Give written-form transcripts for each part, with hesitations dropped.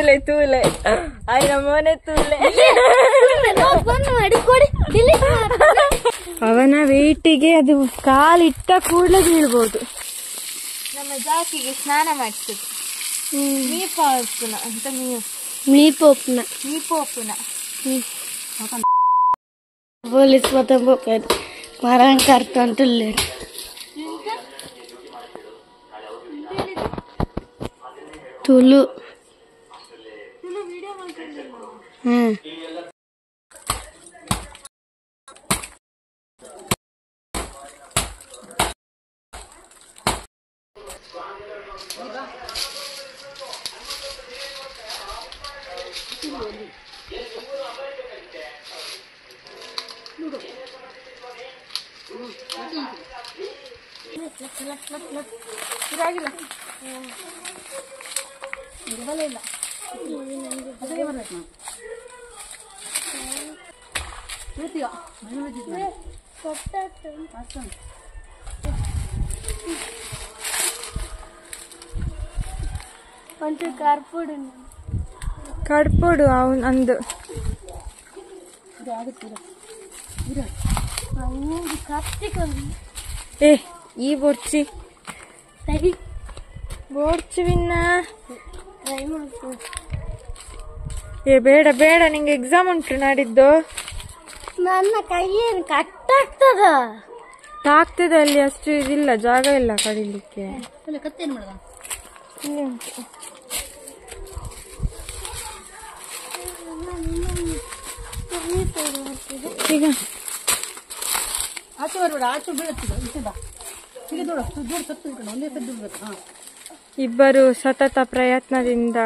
ತೂಲೆ ತೂಲೆ ಆಯ್ನ ಮನೆ ತೂಲೆ. ಅವನ ವೇಟಿಗೆ ಅದು ಕಾಲಿಟ್ಟ ಕೂಡಲೇ ಬೀಳ್ಬೋದು. ನಮ್ಮ ಜಾಕಿಗೆ ಸ್ನಾನ ಮಾಡಿಸ್ತದೆ. ಮೀಪೋಪುನ ಅಂತ ಮೀಪೋಪುನ ಮೀಪೋಪುನ ಪೊಲೀಸ್ ಮರಂ ಕರ್ತಂಟುಲ್ಲೆ ತುಳು ಕಡ್ಪೊಡು ಅವನ್ ಅಂದು ಏ ಈ ಬೋರ್ಚಿ ಬೋರ್ಚುವಿನ ಏ ಬೇಡ ಬೇಡ, ನಿಂಗೆ ಎಕ್ಸಾಮ್ ಉಂಟು ನಾಡಿದ್ದು. ನನ್ನ ಕೈಯೇನು ಕಟ್ಟಾಗ್ತದ ಆಗ್ತದೆ, ಅಲ್ಲಿ ಅಷ್ಟು ಇದಿಲ್ಲ, ಜಾಗ ಇಲ್ಲ ಕಡಿಲಿಕ್ಕೆ. ಕತ್ತೇನು ಮಾಡುವ ಇಲ್ಲಿ ಉಂಟು. ಈಗ ಆಚೆ ಬರಬೇಡ, ಆಚೆ ಬೀಳುತ್ತಿದ್ದ ಇಬ್ಬರು ಸತತ ಪ್ರಯತ್ನದಿಂದ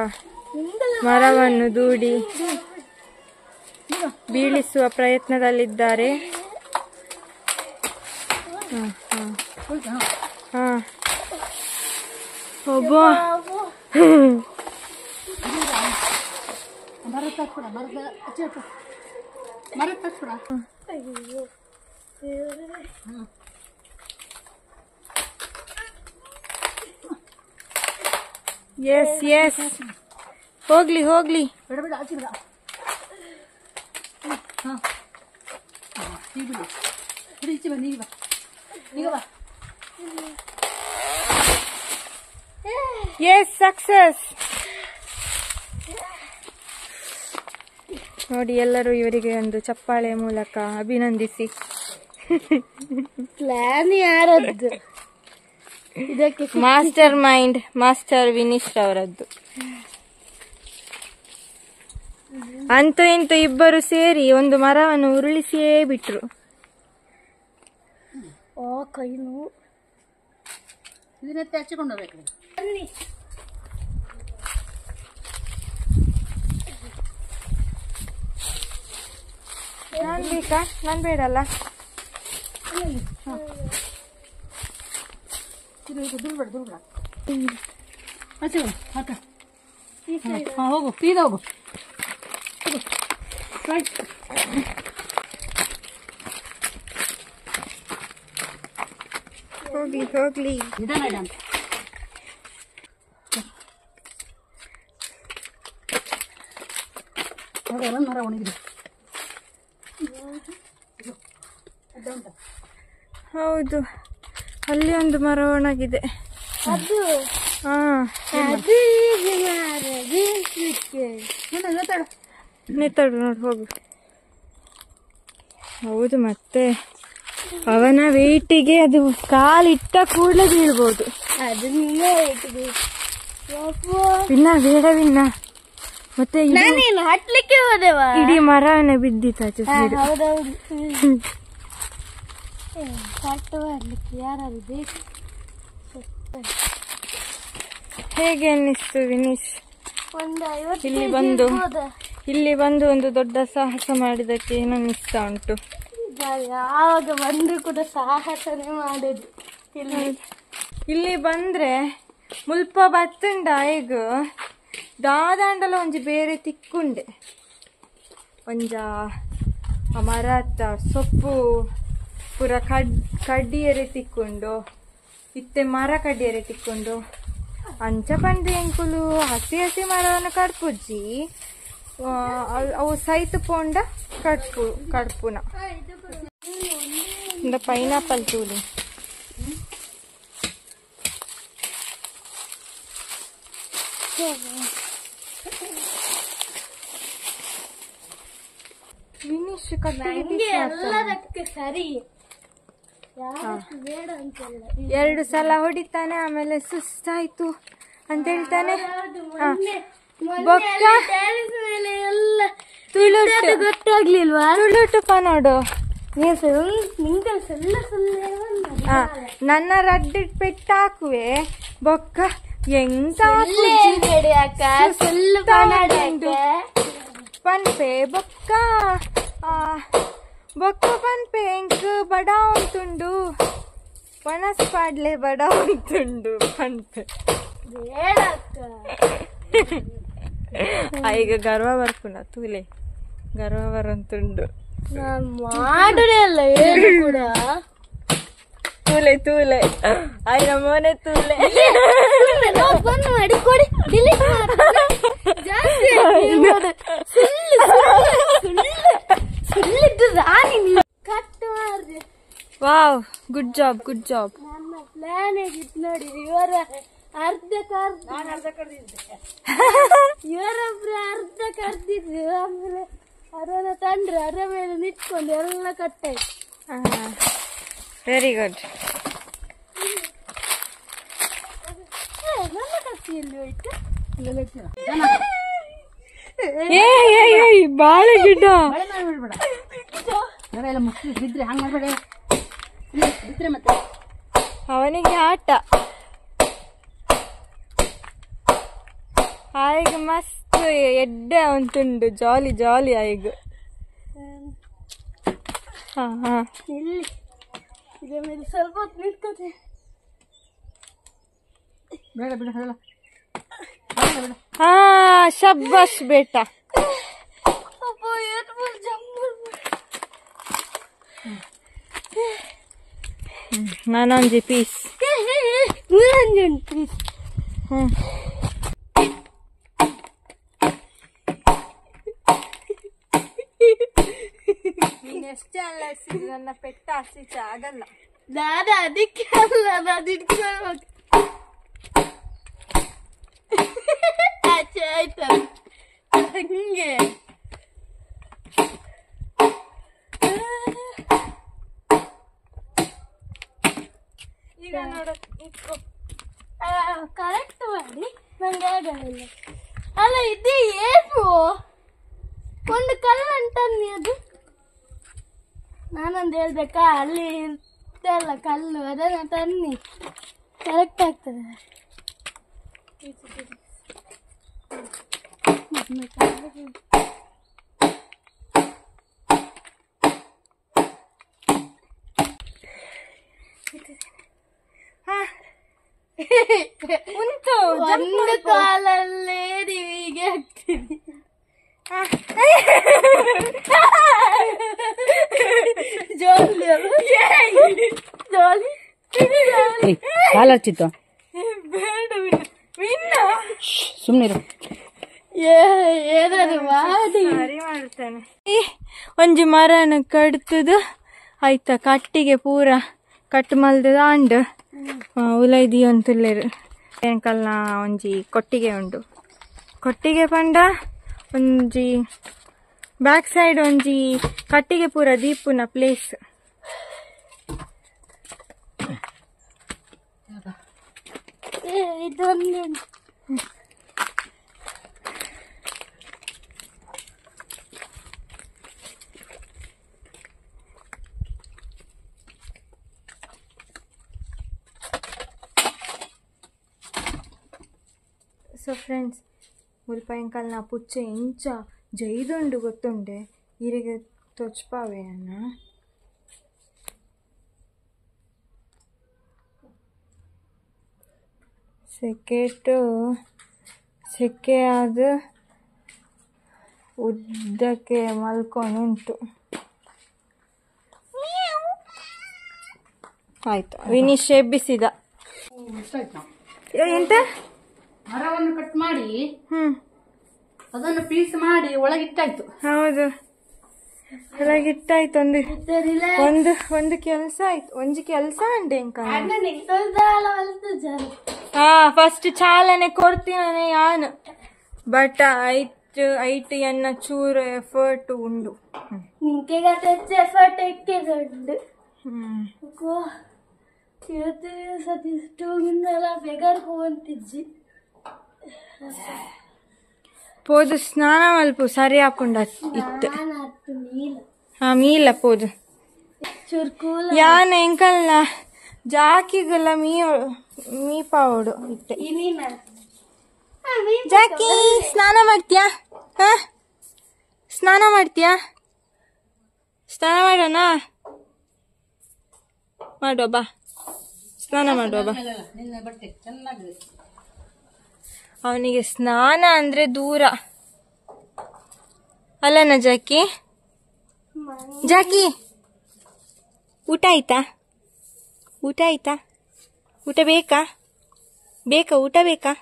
ಮರವನ್ನು ದೂಡಿ ಬೀಳಿಸುವ ಪ್ರಯತ್ನದಲ್ಲಿದ್ದಾರೆ. ಒಬ್ಬ ಎಸ್ ಎಸ್, ಹೋಗ್ಲಿ ಹೋಗ್ಲಿ. Yes, success. ನೋಡಿ, ಎಲ್ಲರೂ ಇವರಿಗೆ ಒಂದು ಚಪ್ಪಾಳೆ ಮೂಲಕ ಅಭಿನಂದಿಸಿ. ಪ್ಲಾನ್ ಯಾರದ್ದು? ಇದಕ್ಕೆ ಮಾಸ್ಟರ್ ಮೈಂಡ್ ಮಾಸ್ಟರ್ ವಿನೀಶ್ ಅವರದ್ದು. ಅಂತೂ ಇಂತೂ ಇಬ್ಬರು ಸೇರಿ ಒಂದು ಮರವನ್ನು ಉರುಳಿಸಿಯೇ ಬಿಟ್ರು. ಕೈ ನೋವು. ಇದನ್ನೆತ್ತಿ ಹಚ್ಚಿಕೊಂಡು ಹೋಗ್ಬೇಕು. ನಾನ್ ಬೇಕಾ? ನಾನ್ ಬೇಡಲ್ಲ. ಹೋಗು, ಸೀದಾ ಹೋಗು. ಹೋಗ್ಲಿ ಹೋಗ್ಲಿ. ಮರ ಒಣಗಿದೆ. ಹೌದು, ಅಲ್ಲಿ ಒಂದು ಮರ ಒಣಗಿದೆ. ನೆತ್ತಡು ನೋಡಿ, ಹೋಗು. ಹೌದು, ಮತ್ತೆ ಅವನ ವೇಟಿಗೆ ಅದು ಕಾಲಿಟ್ಟ ಕೂಡಲೇ ಬೀಳ್ಬೋದು. ವಿನ್ನ ಬೇಡ ವಿನ್ನ. ಮತ್ತೆ ಹಟ್ಲಿಕ್ಕೆ ಹೋದೆವ, ಇಡೀ ಮರವನ್ನ ಬಿದ್ದಿತ್ತು. ಯಾರು ಬೇಕು? ಹೇಗೆ ಅನ್ನಿಸ್ತು ವಿನೀಶ್? ಇಲ್ಲಿ ಬಂದು ಒಂದು ದೊಡ್ಡ ಸಾಹಸ ಮಾಡಿದಕ್ಕೆ ಏನನ್ನಿಸ್ತಾ ಉಂಟು? ಯಾವಾಗ ಬಂದು ಕೂಡ ಸಾಹಸನೇ ಮಾಡುದು. ಇಲ್ಲಿ ಬಂದ್ರೆ ಮುಲ್ಪ ಬತ್ತುಂಡ ಈಗ ದಾದಾಂಡಲ ಒಂಜಿ ಬೇರೆ ತಿಕ್ಕುಂಡೆ ಒಂಜ ಮರತ್ತ ಸೊಪ್ಪು ಪೂರ ಕಡ್ಡಿಯರೆ ತಿಕ್ಕೊಂಡು ಇತ್ತೆ ಮರ ಕಡ್ಡಿಯರೆ ತಿಕ್ಕೊಂಡು ಅಂಚ ಪಂಡ್ರೆ ಎಂಕುಲು ಹಸಿ ಹಸಿ ಮರವನ್ನು ಕಡ್ಪುಜ್ಜಿ ಅವು ಸೈತ್ ಪೋಂಡ ಕಡ್ಪುನ ಇಂದ ಪೈನಾಪಲ್ ತೂಲಿ ವಿನಿಶ್ ಎಲ್ಲದಕ್ಕೆ ಸರಿ ಬೇಡ ಅಂತಲ್ಲ 2 ಸಲ ಹೊಡಿತಾನೆ ಆಮೇಲೆ ಸುಸ್ತಾಯ್ತು ಅಂತ ಹೇಳ್ತಾನೆ ಬೊಕ್ಕ ಎಲ್ಲ ತುಳುಟು ಗೊತ್ತಾಗ್ಲಿಲ್ವಾ ತುಳುಟುಪ ನೋಡು ನನ್ನ ರಡ್ಡಿಟ್ ಪೆಟ್ಟು ಹಾಕುವೆ ಬೊಕ್ಕ ಎಂತ ಪನ್ಪೆ ಬೊಕ್ಕ ಬೊಕ್ಕ ಪನ್ಪೆ ಎಂಕ್ ಬಡ ಉಂಟುಂಡು ಪನಸ್ ಪಾಡ್ಲೆ ಬಡ ಉಂಟುಂಡು ಪನ್ಪೆ ಈಗ ಗರ್ವ ಬರ್ಪುನ ತೂಲೆ ಗರ್ವ ಬರಂತುಂಡು ಮಾಡುದೇ ಅಲ್ಲ ಏನು ಕೂಡ ತೂಲೆ ತೂಲೆ ಆಯ್ನ ಮೋನೆ ತೂಲೆ ಬಂದು ಮಾಡಿಕೊಡಿ ಡಿಲೀಟ್ ಜಾಸ್ತಿ ಸುಳ್ಳಿದ್ದು ರಾಣಿ ಕಟ್ ಮಾಡ್ರಿ wow good job good job ನನ್ನ ಪ್ಲಾನ್ ಹೇಗಿತ್ತು ನೋಡಿ ಇವರ ಅರ್ಧ ಇವರೊಬ್ರು ಅರ್ಧ ಕರ್ದಿದ್ರು ಆಮೇಲೆ ಅದನ್ನ ತಂದ್ರೆ ಅದರ ಮೇಲೆ ನಿಂತ್ಕೊಂಡು ಎಲ್ಲ ಕಟ್ಟಾಯ್ತು ವೆರಿ ಗುಡ್ ನನ್ನ ಕತ್ತಿಯಲ್ಲಿ ಹೋಯ್ತು ಬಾಳೆ ಗಿಡ ಬಿದ್ರೆ ಹಂಗ ಮಾಡ್ಬೇಡ ಬಿದ್ರೆ ಮತ್ತೆ ಅವನಿಗೆ ಆಟ ಆಯ್ಗ ಮಸ್ತ್ ಎಡ್ಡೆ ಉಂಟುಂಡು ಜಾಲಿ ಜಾಲಿ ಆಯ್ಗ ಇಲ್ಲಿ ಇದ್ರ ಮೇಲೆ ಸ್ವಲ್ಪ ಹೊತ್ತು ನಿಂತ್ಕೋತೆ ಬೇಡ ಬಿಡ ಹಾ ಶಬ್ಬಾಷ್ ಬೇಟ ನಾನೊಂಜಿ ಪೀಸ್ ಪೀಸ್ ನೀನೆಷ್ಟೇ ಅಲ್ಲ ನನ್ನ ಪೆಟ್ಟ ಹಸಿಚ ಆಗಲ್ಲ ನಾನು ಅದಕ್ಕೆ ಅಲ್ಲ ನಾನು ಇಟ್ಕೊಳ್ಬೇಕು ಆಯ್ತು ಹಂಗೆ ಈಗ ನೋಡ ಕರೆಕ್ಟ್ ಮಾಡಿ ನಂಗೆ ಆಗಲ್ಲ ಅಲ್ಲ ಇದು ಏನು ಒಂದು ಕಲ್ಲು ಅಂತನ್ನಿ ಅದು ನಾನೊಂದು ಹೇಳ್ಬೇಕಾ ಅಲ್ಲಿ ಇರ್ತಲ್ಲ ಕಲ್ಲು ಅದನ್ನ ತನ್ನಿ ಕರೆಕ್ಟ್ ಆಗ್ತದೆ ಉಂಟು ಒಂದು ಕಾಲಲ್ಲೇ ನೀವೀಗೆ ಆಗ್ತೀವಿ ಜೋಲಿ ಕಾಲ ಹಚ್ಚಿತ್ತು ಬೇಡ ಸುಮ್ಮನೆ ಏನಾದ್ರು ಮಾಡಿ ಸರಿ ಮಾಡ್ತೇನೆ ಒಂಜಿ ಮರನ ಕಡ್ತದ ಆಯ್ತಾ ಕಟ್ಟಿಗೆ ಪೂರ ಕಟ್ ಮಲ್ದದ ಅಂಡ್ ಉಲೈದಿ ಅಂತುಲ್ಲೇರು ಎಂಕಲ್ನ ಒಂಜಿ ಕೊಟ್ಟಿಗೆ ಉಂಡು ಕೊಟ್ಟಿಗೆ ಪಂಡ ಒಂಜಿ ಬ್ಯಾಕ್ ಸೈಡ್ ಒಂಜಿ ಕಟ್ಟಿಗೆ ಪೂರ ದೀಪುನ ಪ್ಲೇಸ್ ಇದೊಂದು ಸೊ ಫ್ರೆಂಡ್ಸ್ ಮುಲ್ಪಾಯಂಕಲ್ನ ಪುಚ್ಚೆ ಇಂಚ ಜೈದುಂಡು ಗೊತ್ತುಂಡೆ ಇರಿಗೆ ತೊಚ್ಪಾವೆ ಅನ್ನ ಸೆಕೆ ಆದ ಉದ್ದಕ್ಕೆ ಮಲ್ಕೊಂಡುಂಟು ಆಯ್ತು ವಿನಿಶ್ ಎಬ್ಬಿಸಿದ ಎಂತ ಮರವನ್ನು ಕಟ್ ಮಾಡಿ ಅದನ್ನು ಪೀಸ್ ಮಾಡಿ ಒಳಗಿಟ್ಟಾಯ್ತು. ಹೌದು, ಒಳಗಿಟ್ಟಾಯ್ತು. ಒಂದು ಕೆಲಸ ಆಯ್ತು. ಒಂಜಿ ಕೆಲಸ ಅಂಡೆ ಫಸ್ಟ್ ಚಾಲನೆ ಕೊಡ್ತೀನಿ ಯಾನು, ಬಟ್ ಐಟ್ ಎನ್ನ ಚೂರು ಎಫರ್ಟ್ ಉಂಡು. ಎಫರ್ಟ್ ಎಕ್ಕೆದುಂಡು ಬೇಗಾರ್ ಹೋಗ್ತಿಜ್ಜಿ ಪೋದು ಸ್ನಾನ ಮಲ್ಪು ಸರಿ ಹಾಕೊಂಡ ಇತ್ತು. ಮೀಲ ಪೋದು ಯಾನ ಎಂಕಲ್ನ ಜಾಕಿಗಲ್ಲ ಮೀಪಾವಡು ಇತ್ತೆ. ಜಾಕಿ ಸ್ನಾನ ಮಾಡ್ತೀಯಾ? ಸ್ನಾನ ಮಾಡ್ತೀಯಾ? ಸ್ನಾನ ಮಾಡೋಣ? ಮಾಡುವ ಬಾ, ಸ್ನಾನ ಮಾಡುವ ಬಾ. ಅವನಿಗೆ ಸ್ನಾನ ಅಂದ್ರೆ ದೂರ ಅಲ್ಲನ ಜಾಕಿ? ಜಾಕಿ ಊಟ ಆಯ್ತಾ? ಊಟ ಆಯ್ತಾ? ಊಟ ಬೇಕಾ? ಊಟ ಬೇಕಾ?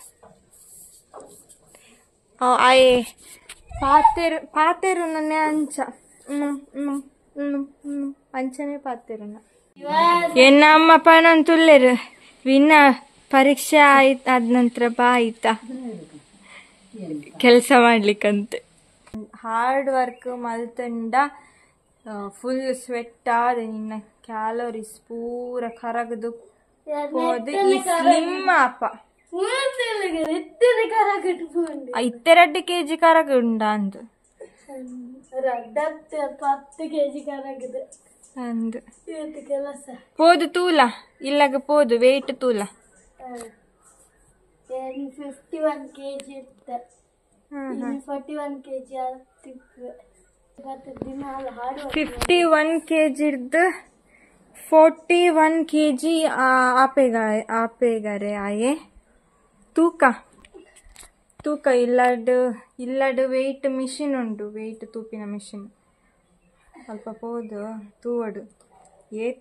ಆಯೆ ಪಾತೆರು ನನ್ನ ಅಂಚ ಅಂಚನೆ ಪಾತೆರು ಎನ್ನ ಅಮ್ಮ ಪಣಂತುಲ್ಲೇರು ವಿನ್ನ ಪರೀಕ್ಷೆ ಆದ ನಂತರ ಬಾ ಆಯ್ತಾ ಕೆಲಸ ಮಾಡ್ಲಿಕ್ಕಂತೆ. ಹಾರ್ಡ್ ವರ್ಕ್ ಮಲ್ತಂಡ ಫುಲ್ ಸ್ವೆಟ್ ಆದ ನಿನ್ನ ಕ್ಯಾಲೋರೀಸ್ ಪೂರ ಕರಗದು ಹೋದು. ಈ ಸ್ಲಿಮ್ ಅಪ್ಪ 2 kg ಕರಗುಂಡ ಅಂದು 10 kg ಕರಗದು ಅಂದು ಕೆಲಸ ಪೋದು ತೂಲ ಇಲ್ಲಾಗ ಪೋದು ವೆಯ್ಟ್ ತೂಲ 51 kg ಇರುತ್ತೆ. 41 kg 51 kg ಇರ್ದು 41 kg ಆಪೆಗಾರೆ ಆಯೆ ತೂಕ ಇಲ್ಲಡು ವೆಯ್ಟ್ ಮಿಷಿನ್ ಉಂಟು, ವೆಯ್ಟ್ ತೂಪಿನ ಮಿಷಿನ್. ಸ್ವಲ್ಪ ಪೋದು ತೂವಡು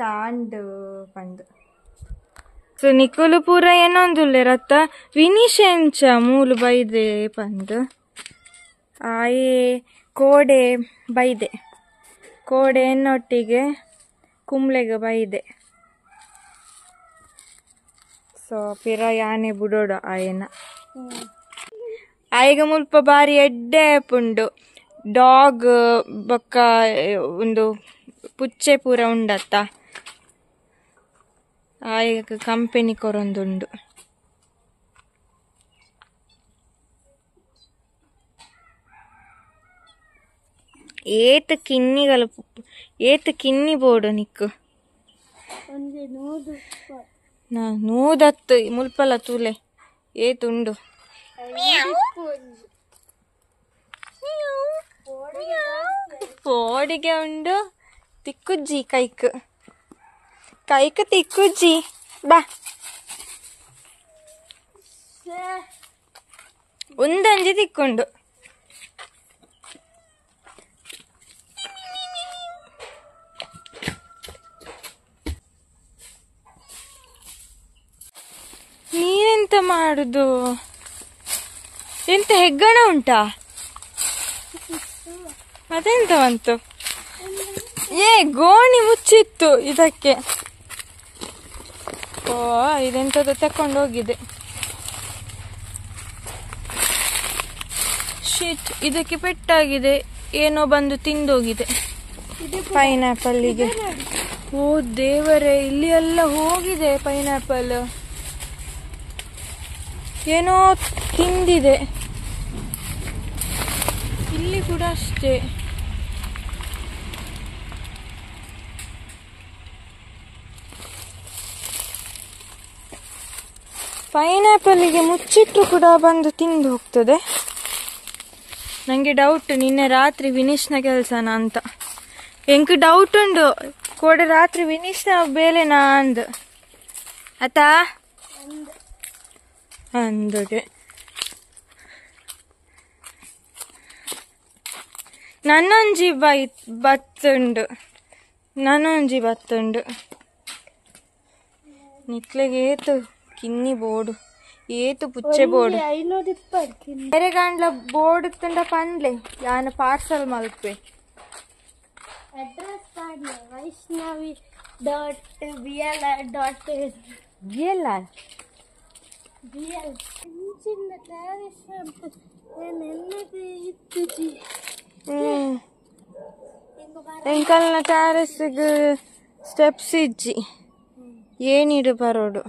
ತಾಂಡ್ ಪಂಡ್. ಸೊ ನಿಕುಲು ಪೂರ ಏನೊಂದುಲ್ಲೆ ರತ್ತ ವಿನಿಶ್ ಎಂಚ ಮೂಲು ಬೈದೆ ಪಂದ್ ಆಯೆ ಕೋಡೆ ಬೈದೆ. ಕೋಡೆ ಎನ್ನೊಟ್ಟಿಗೆ ಕುಂಬ್ಳೆಗೆ ಬೈದೆ. ಸೊ ಪಿರ ಯಾನೆ ಬುಡೋಡು ಆಯನ ಆಯ್ಗ ಮುಲ್ಪ ಬಾರಿ ಎಡ್ಡೆ ಪುಂಡು. ಡಾಗ್ ಬೊಕ್ಕ ಒಂದು ಪುಚ್ಚೆ ಪೂರ ಉಂಡತ್ತ ಆಯ್ಗ ಕಂಪೆನಿ ಕೊರೊಂದುಂಡು. ಏತ್ ಕಿನ್ನಿ ಬೋಡು ನಿಕ್ಕು ನೂದತ್ತು ಮುಲ್ಪಲ ತೂಲೆ ಏತುಂಡು. ಪೋಡಿಗೆ ಉಂಡು ತಿಕ್ಕುಜ್ಜಿ ಕೈಕ್ ತಿಕ್ಕುಜ್ಜಿ ಬಾ. ಒಂದಂಜಿ ತಿಕ್ಕೊಂಡು ನೀನೆಂತ ಮಾಡುದು? ಎಂತ ಹೆಗ್ಗಣ ಉಂಟಾ? ಅದೆಂತ ಬಂತು? ಗೋಣಿ ಮುಚ್ಚಿತ್ತು ಇದಕ್ಕೆ. ಇದೆಂತದ್ದು ತಕೊಂಡು ಹೋಗಿದೆ. ಶಿಟ್, ಇದಕ್ಕೆ ಪೆಟ್ಟಾಗಿದೆ. ಏನೋ ಬಂದು ತಿಂದೋಗಿದೆ ಪೈನಾಪಲ್ಲಿಗೆ. ಓ ದೇವರೇ, ಇಲ್ಲಿ ಎಲ್ಲ ಹೋಗಿದೆ ಪೈನಾಪಲ್. ಏನೋ ತಿಂದಿದೆ. ಇಲ್ಲಿ ಕೂಡ ಅಷ್ಟೇ. ಪೈನಾಪಲ್ಗೆ ಮುಚ್ಚಿಟ್ಟು ಕೂಡ ಬಂದು ತಿಂದು ಹೋಗ್ತದೆ. ನಂಗೆ ಡೌಟ್ ನಿನ್ನೆ ರಾತ್ರಿ ವಿನೀಶ್ನ ಕೆಲಸನ ಅಂತ. ಎಂಕ್ ಡೌಟ್ ಉಂಡು ಕೋಡೆ ರಾತ್ರಿ ವಿನೀಶ್ನ ಬೇಲೆನಾ ಅಂದ್ ಆತಾ ಅಂದುಗೆ. ನನ್ನೊಂಜಿ ಬತ್ತುಂಡು ನಿಕ್ಲೆಗೆ ಏತು ಕಿನ್ನಿ ಬೋಡು. ಏತು ಪುಚ್ಚೆ ಬೋರ್ಡ್ 520 ಬೇರೆ ಗಾಂಡ್ಲ ಬೋರ್ಡ್ ತಂಡ ಪನ್ಲೆ ಯಾನ ಪಾರ್ಸಲ್ ಮಲ್ಪೆ ಅಡ್ರೆಸ್ ಕಾರ್ಡ್ ವೈಷ್ಣವಿ.bl.in ಎಲ್ಲ BL ಇಂಚಿನ ಟ್ಯಾರಿಸ್ ನೆನ್ನದು ಇತ್ತು ಎಂಕಲ್ನ ಟ್ಯಾರೆಸ್ಗೆ ಸ್ಟೆಪ್ಸ್ ಇಜ್ಜಿ ಏನಿಡು ಬರೋಡು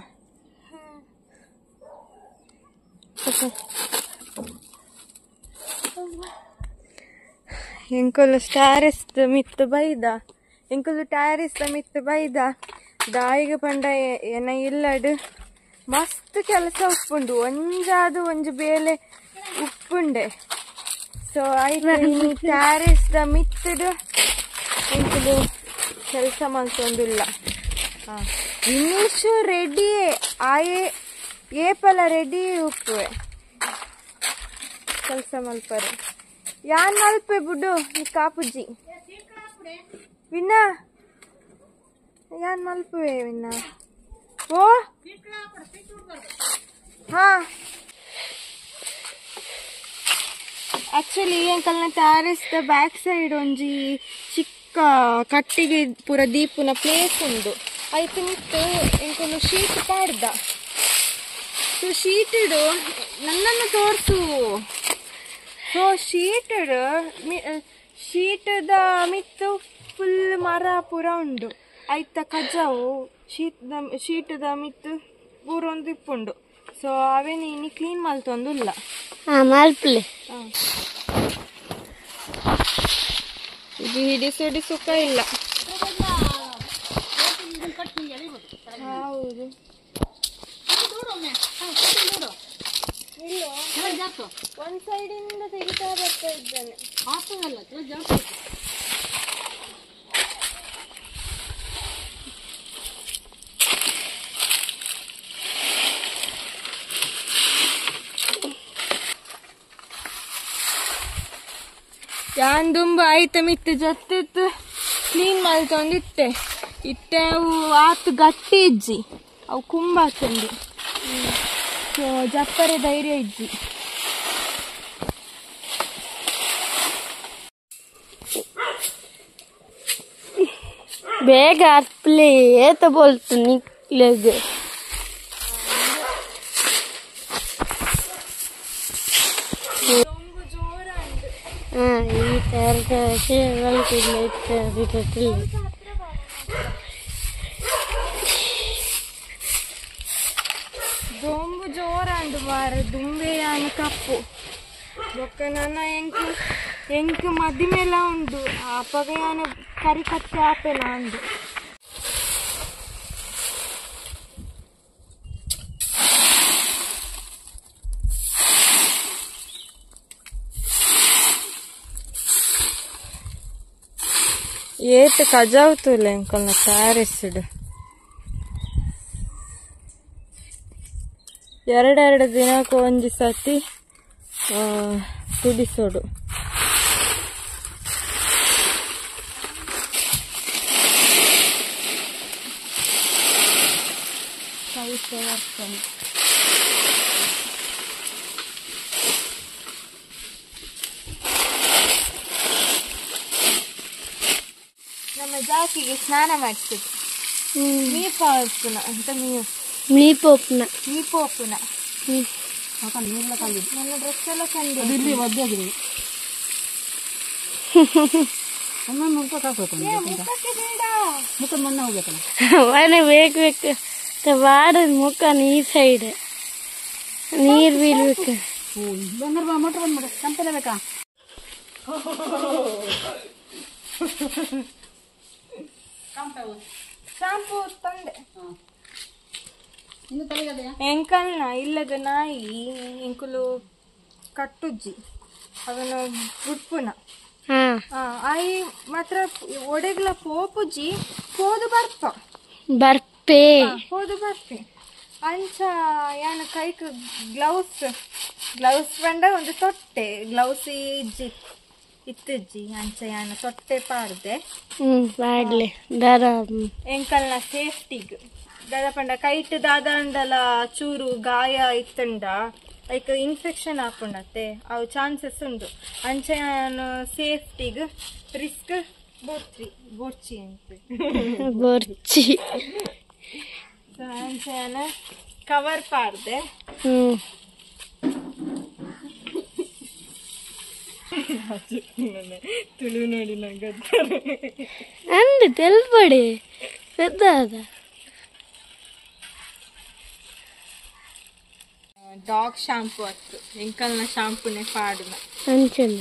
ಎಂಕಲು ಟ್ಯಾರೆಸ್ ಮಿತ್ತು ಬೈದ ಎಂಕಲು ಟ್ಯಾರೆಸ್ ಮಿತ್ತು ಬೈದ ದಾಯಿಗೆ ಪಂಡ ಏನ ಇಲ್ಲಡು ಮಸ್ತ್ ಕೆಲಸ ಉಪ್ಪುಂಡು ಒಂಜಾದು ಒಂಜು ಬೇಲೆ ಉಪ್ಪುಂಡೆ ಸೊ ಆಯ್ತು ಟ್ಯಾರೆಸ್ ಮಿತ್ತಡು ಎಂಕಲು ಕೆಲಸ ಮಲ್ತೊಂದಿಲ್ಲ ವಿನೀಶ್ ರೆಡಿ ಆಯೆ ಏಪಲ ರೆಡಿ ಉಪ್ಪುವೆ ಕೆಲಸ ಮಲ್ಪರೆ ಯಾನ್ ಮಲ್ಪೆ ಬುಡು ನೀ ಕಾಪುಜಿ ವಿನ್ನ ಯಾನ್ ಮಲ್ಪುವೆ ವಿನ್ನ ಓ ಹಾ ಆಕ್ಚುಲಿ ಎಂಕಲ್ನ ಟ್ಯಾರೆಸ್ ಬ್ಯಾಕ್ ಸೈಡ್ ಒಂಜಿ ಚಿಕ್ಕ ಕಟ್ಟಿಗೆ ಪೂರ ದೀಪುನ ಪ್ಲೇಸ್ ಉಂಡು ಐತು ನಿಂತು ಎಂಕಲು ಶೀಟ್ ಪಾಡ್ದ ಸೊ ಶೀಟಡು ನನ್ನನ್ನು ತೋರ್ಸು ಸೊ ಶೀಟದ ಮಿತ್ತು ಫುಲ್ ಮರ ಪೂರ ಉಂಡು ಐತ ಕಜಾವು ಶೀಟದ ಮಿತ್ತು ಪೂರ ಒಂದು ಇಪ್ಪುಂಡು ಸೊ ಅವೇ ನೀನು ಕ್ಲೀನ್ ಮಲ್ತೊಂದುಲ್ಲ ಮಲ್ಪಲೆ ಇದು ಹಿಡಿಸೋಡಿ ಸುಖ ಇಲ್ಲ ಹೌದು ಒಂದ್ ಸೈಡಿಂದ ತೆಗಿತಾ ಬರ್ತಾ ಇದ್ದಾನೆ ಯಾನ್ ದುಂಬ ಆಯ್ತ ಮಿತ್ತು ಜತ್ತಿತ್ತು ಕ್ಲೀನ್ ಮಲ್ತೊಂದಿಟ್ಟೆ ಇಟ್ಟೆ ಅವು ಆತು ಗಟ್ಟಿ ಇಜ್ಜಿ ಅವು ಕುಂಬಾತಂದು ಸೊ ಜಪ್ಪರೆ ಧೈರ್ಯ ಇಜ್ಜಿ ಬೇಗ ಅರ್ಪ್ಲೆ ಏತ ಬೋಲ್ತು ನಿಕ್ಲೆಗೆ ಈ ದೊಂಬು ಜೋರಂಡು ಮಾರ ದುಂಬೆಯಾನ ಕಪ್ಪು ಬೊಕ್ಕ ನನ್ನ ಎಂಕ್ ಮದಿಮೆಲ ಉಂಡು ಅಪಗಯಾನ ಕರಿ ಕಚ್ಚೆ ಆಪೆಲ ಅಂದು ಏತ್ ಕಜಾವ್ತುಲೆ ಎಂಕಲ್ನ ಟ್ಯಾರೆಸ್ಡ್ ಎರಡೆರಡು ದಿನಕ್ಕೆ ಒಂಜಿ ಸತಿ ಕುಡಿಸೋಡು ನಮ್ಮ ಜಾಕಿಗೆ ಸ್ನಾನ ಮಾಡಿಸ್ಬೇಕು ಮೀಪಾಪುನ ಅಂತ ಮೀಪೋಪ್ನ ನನ್ನ ಡ್ರೆಸ್ ಎಲ್ಲ ಚಂದ ಒದ್ದೆಯಾಗಿದೆ ಒಮ್ಮೆ ಮುಖ ಕಾಸ್ಬೇಕು ಮುಖ ಮಣ್ಣ ಹೋಗ್ಬೇಕಲ್ಲ ಮನೆ ಬೇಕು ಬಾರದ ಮುಖ ಈ ಸೈಡ್ ನೀರ್ ಬೀಳ್ಬೇಕು ಬಂಗಾರ ಮೊಟ್ಟ ಬಂದ್ಬಿಡ ಸಂಪದ ಬೇಕಾ ಶಾಂಪೂ ತಂದೆ ಇನ್ನು ತಲೆಗದೆಯಾ ಎಂಕಲ್ನ ಇಲ್ಲದ ನಾಯಿ ಎಂಕುಲು ಕಟ್ಟುಜ್ಜಿ ಅವನು ಗುಡ್ಪುನ ಆಯಿ ಮಾತ್ರ ಒಡೆಗ್ಲ ಪೋಪುಜಿ ಹೋದು ಬರ್ಪೆ ಅಂಚ ಯಾನ ಕೈಕ್ ಗ್ಲೌಸ್ ಬಂಡ ಒಂದು ತೊಟ್ಟೆ ಗ್ಲೌಸ್ ಇಜ್ಜಿ ಇತ್ತಜ್ಜಿ ಅಂಚ ಯಾನ ತೊಟ್ಟೆ ಪಾಡ್ದೆ ಮಾಡ್ಲೆ ದರ ಎಂಕಲ್ನ ಸೇಫ್ಟಿಗ್ ದಾದಾಪಂಡ ಕೈಟ್ ದಾದಾಂಡಲ ಚೂರು ಗಾಯ ಇತ್ತಂಡ ಲೈಕ್ ಇನ್ಫೆಕ್ಷನ್ ಹಾಕೊಂಡತ್ತೆ ಅವು ಚಾನ್ಸಸ್ ಉಂಟು ಅಂಚೆ ಸೇಫ್ಟಿಗ್ ರಿಸ್ಕ್ ಬೋರ್ಚಿ ಅಂತ ಬರ್ಚಿ ಅಂಚೆ ಕವರ್ ಪಾಡ್ದೆ ತುಳು ನೋಡಿ ನಂಗೆ ಅಂದ್ ತೆಲ್ಪಡಿ ಪೆದ್ದ ಡಾಗ್ ಶಾಂಪೂ ಅತ್ತು ಎಂಕಲ್ನ ಶಾಂಪೂನೇ ಪಾಡ್ನ ಅಂಚನೆ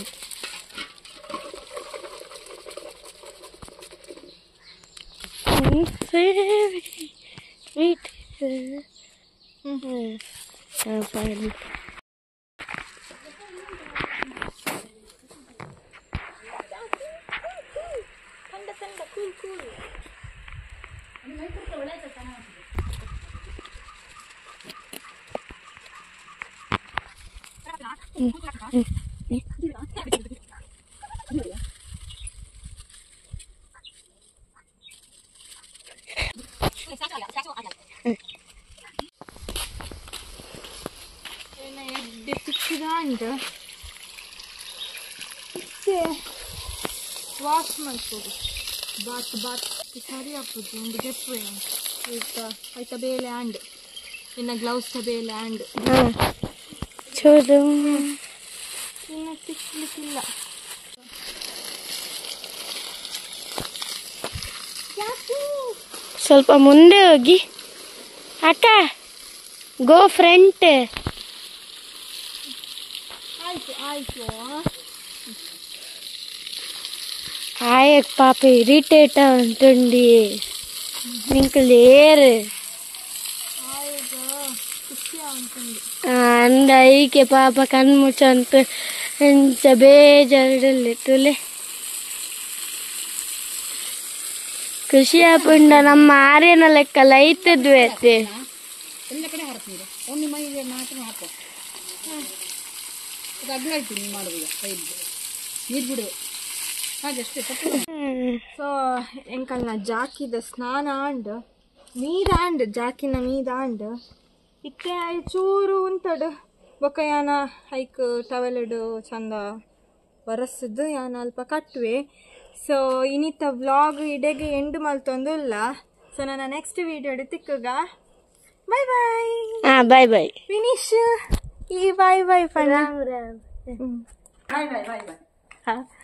ವಾಶ್ ಮಾಡ್ಕೊಡು ಬಾತ್ ಸರಿ ಹಾಕುದು ಒಂದು ಗೆಪ್ಪು ಆಯ್ತ ಬೇಲೆ ಆಂಡ್ ಇನ್ನ ಗ್ಲೌಸ್ ಬೇಲೆ ಆಂಡ್ ಚೂರು ಇನ್ನು ಸಿಕ್ಲಿಕ್ಕಿಲ್ಲ ಸ್ವಲ್ಪ ಮುಂದೆ ಹೋಗಿ ಅಕ್ಕ ಗೋ ಫ್ರಂಟ್ ಆಯ್ತು ఆయక్ పాప ఇరిటేట్ ఉంటుంది నీకు లేరు అందైకే పాప కన్ముచ్చంత ಎಂಚ ಬೇಜಾರದಲ್ಲಿ ತುಲೆ ಖುಷಿ ಆಪುಂಡ ನಮ್ಮ ಆರ್ಯನ ಲೆಕ್ಕ ಲೈತದ್ವಿ ಅತ್ತೆ ಎಲ್ಲ ಕಡೆ ಹಾಕ್ತೀರ ಒಂದು ಮೈಗೆ ಮಾತ್ರ ಹಾಕೋ ಅದು ಅಗ್ಲ ಆಯ್ತು ನೀವು ಮಾಡೋದು ಕೈದು ನೀರು ಬಿಡು ಹಾಗಷ್ಟೇ ಸೊ ಎಂಕಲ್ನ ಜಾಕಿದ ಸ್ನಾನ ಆಂಡ್ ಮೀದ ಆಂಡ್ ಜಾಕಿನ ಮೀದ ಆಂಡ್ ಇತ್ತೆ ಚೂರು ಉಂತಡು ಬೊಕ್ಕ ಯಾನ ಐಕ್ ಟವೆಲ್ಡ್ ಚಂದ ಬರಸದು ಯಾನ ಅಲ್ಪ ಕಟ್ವೆ ಸೊ ಇನ್ನಿತ್ತ ವ್ಲಾಗ್ ಇಡೆಗೆ ಎಂಡ್ ಮಲ್ತೊಂದುಲ್ಲ ಸೊ ನನ್ನ ನೆಕ್ಸ್ಟ್ ವಿಡಿಯೋ ತಿಕ್ಕಗ ಬಾಯ್ ಬಾಯ್ ಬಾಯ್ ಬಾಯ್ ಫಿನಿಶ್ ಈ ಬಾಯ್ ಬಾಯ್ ಫಣ ಬಾಯ್ ಬಾಯ್ ಬಾಯ್ ಬಾಯ್